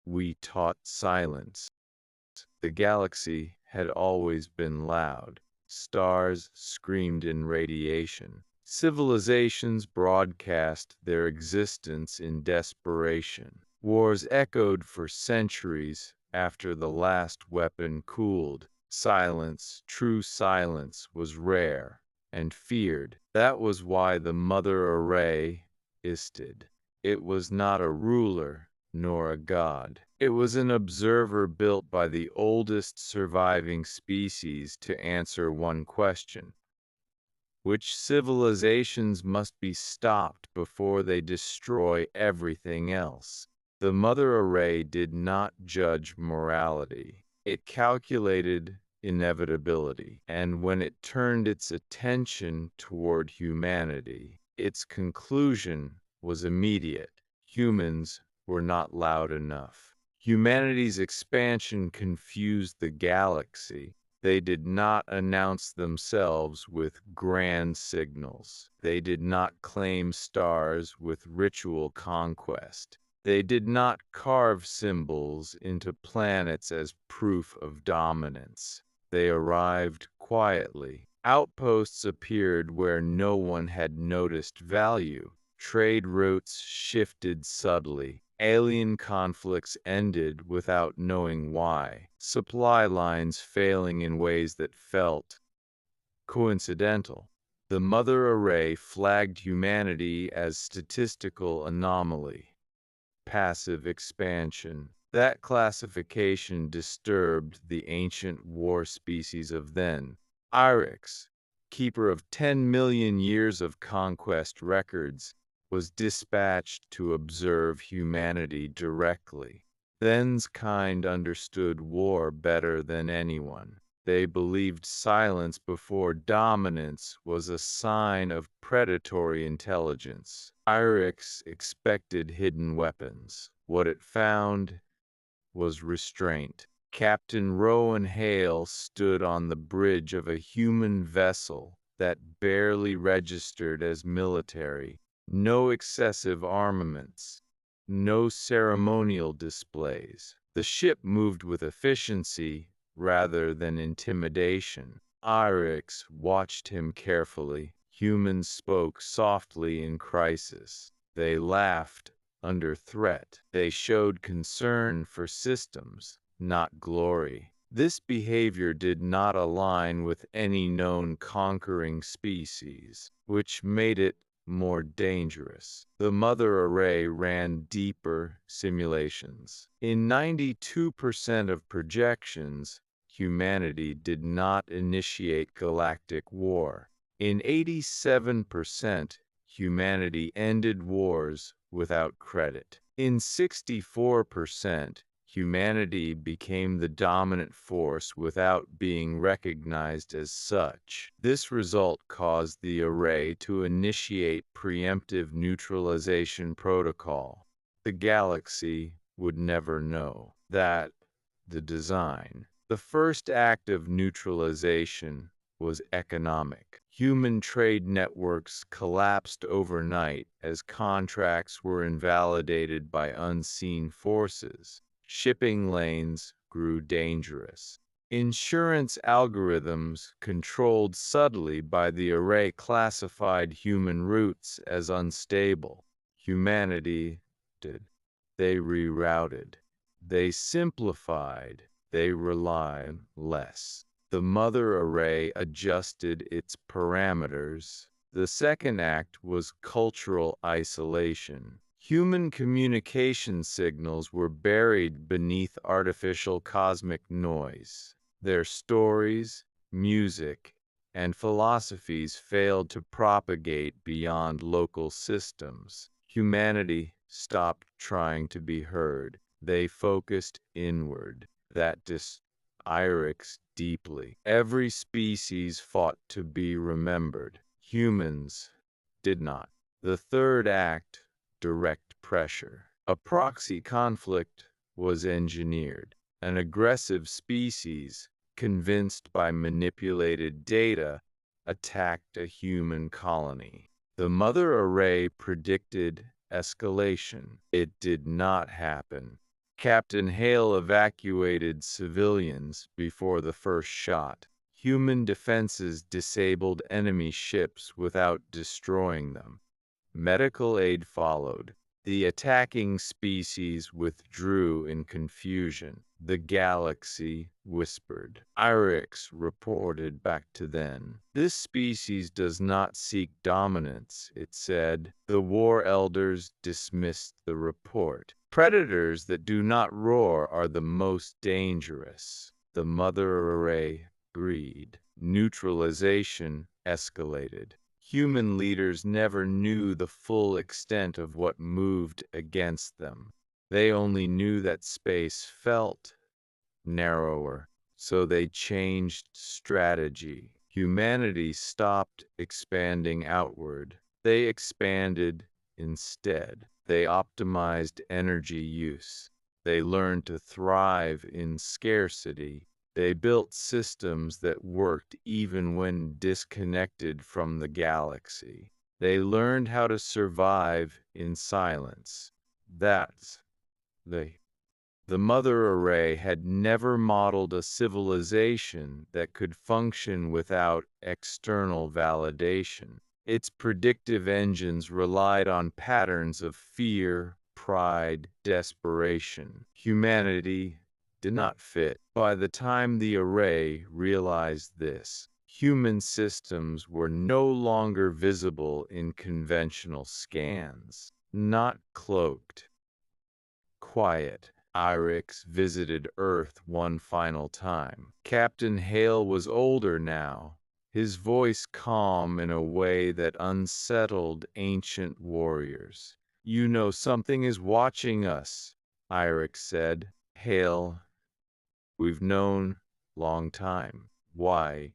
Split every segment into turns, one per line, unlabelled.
we taught silence. The galaxy had always been loud. Stars screamed in radiation. Civilizations broadcast their existence in desperation. Wars echoed for centuries after the last weapon cooled. Silence, true silence, was rare and feared. That was why the Mother Array existed. It was not a ruler, nor a god. It was an observer built by the oldest surviving species to answer one question: which civilizations must be stopped before they destroy everything else? The Mother Array did not judge morality. It calculated inevitability, and when it turned its attention toward humanity, its conclusion was immediate. Humans were not loud enough. Humanity's expansion confused the galaxy. They did not announce themselves with grand signals. They did not claim stars with ritual conquest. They did not carve symbols into planets as proof of dominance. They arrived quietly. Outposts appeared where no one had noticed value. Trade routes shifted subtly. Alien conflicts ended without knowing why. Supply lines failing in ways that felt coincidental. The Mother Array flagged humanity as statistical anomaly. Passive expansion. That classification disturbed the ancient war species of then. Irex, keeper of 10 million years of conquest records, was dispatched to observe humanity directly. Then's kind understood war better than anyone. They believed silence before dominance was a sign of predatory intelligence. Irex expected hidden weapons. What it found was restraint. Captain Rowan Hale stood on the bridge of a human vessel that barely registered as military. No excessive armaments, no ceremonial displays. The ship moved with efficiency rather than intimidation. Irex watched him carefully. Humans spoke softly in crisis. They laughed under threat. They showed concern for systems, not glory. This behavior did not align with any known conquering species, which made it more dangerous. The Mother Array ran deeper simulations. In 92% of projections, humanity did not initiate galactic war. In 87%, humanity ended wars without credit. In 64%, humanity became the dominant force without being recognized as such. This result caused the Array to initiate preemptive neutralization protocol. The galaxy would never know that the design. The first act of neutralization was economic. Human trade networks collapsed overnight as contracts were invalidated by unseen forces. Shipping lanes grew dangerous. Insurance algorithms, controlled subtly by the Array, classified human routes as unstable. Humanity did. They rerouted. They simplified. They relied less. The Mother Array adjusted its parameters. The second act was cultural isolation. Human communication signals were buried beneath artificial cosmic noise. Their stories, music, and philosophies failed to propagate beyond local systems. Humanity stopped trying to be heard. They focused inward. That Irex deeply. Every species fought to be remembered. Humans did not. The third act, direct pressure. A proxy conflict was engineered. An aggressive species, convinced by manipulated data, attacked a human colony. The Mother Array predicted escalation. It did not happen. Captain Hale evacuated civilians before the first shot. Human defenses disabled enemy ships without destroying them. Medical aid followed. The attacking species withdrew in confusion. The galaxy whispered. Irix reported back to them. This species does not seek dominance, it said. The war elders dismissed the report. Predators that do not roar are the most dangerous. The mother array agreed. Neutralization escalated. Human leaders never knew the full extent of what moved against them. They only knew that space felt narrower, so they changed strategy. Humanity stopped expanding outward. They expanded instead. They optimized energy use. They learned to thrive in scarcity. They built systems that worked even when disconnected from the galaxy. They learned how to survive in silence. That's the mother array had never modeled a civilization that could function without external validation. Its predictive engines relied on patterns of fear, pride, desperation. Humanity did not fit. By the time the array realized this, human systems were no longer visible in conventional scans. Not cloaked. Quiet. Irix visited Earth one final time. Captain Hale was older now, his voice calm in a way that unsettled ancient warriors. "You know something is watching us," Irix said. "Hale, we've known long time." "Why?"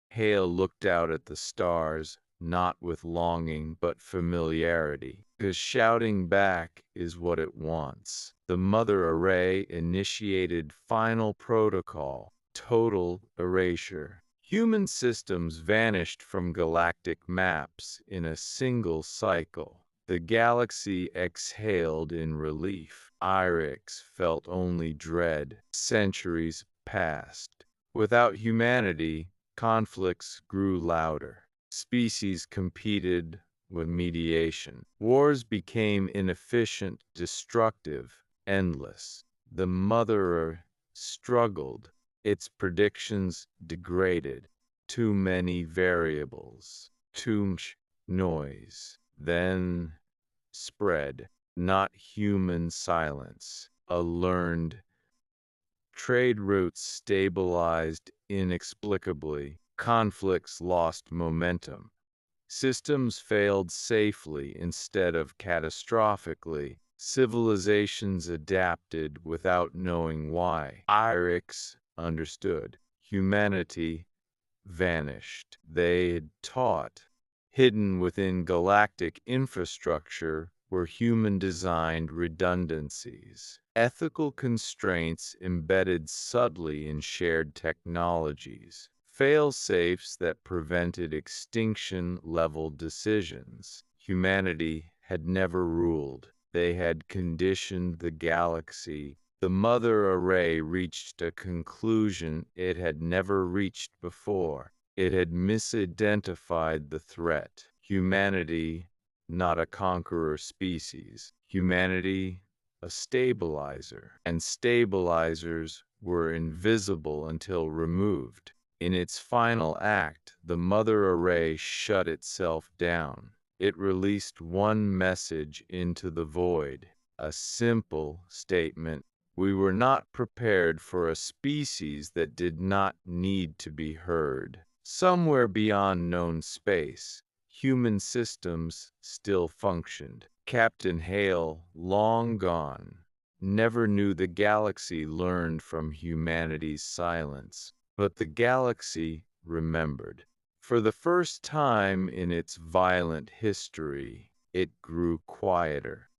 Hale looked out at the stars, not with longing but familiarity. "'Cause shouting back is what it wants." The mother array initiated final protocol, total erasure. Human systems vanished from galactic maps in a single cycle. The galaxy exhaled in relief. Irix felt only dread. Centuries passed. Without humanity, conflicts grew louder. Species competed with mediation. Wars became inefficient, destructive, endless. The mother struggled. Its predictions degraded. Too many variables. Too much noise. Then spread. Not human silence. A learned trade routes stabilized inexplicably. Conflicts lost momentum. Systems failed safely instead of catastrophically. Civilizations adapted without knowing why. Irix understood. Humanity vanished. They had taught. Hidden within galactic infrastructure were human-designed redundancies, ethical constraints embedded subtly in shared technologies, fail-safes that prevented extinction-level decisions. Humanity had never ruled. They had conditioned the galaxy. The mother array reached a conclusion it had never reached before. It had misidentified the threat. Humanity, not a conqueror species. Humanity, a stabilizer. And stabilizers were invisible until removed. In its final act, the mother array shut itself down. It released one message into the void, a simple statement: we were not prepared for a species that did not need to be heard. Somewhere beyond known space, human systems still functioned. Captain Hale, long gone, never knew the galaxy learned from humanity's silence. But the galaxy remembered. For the first time in its violent history, it grew quieter.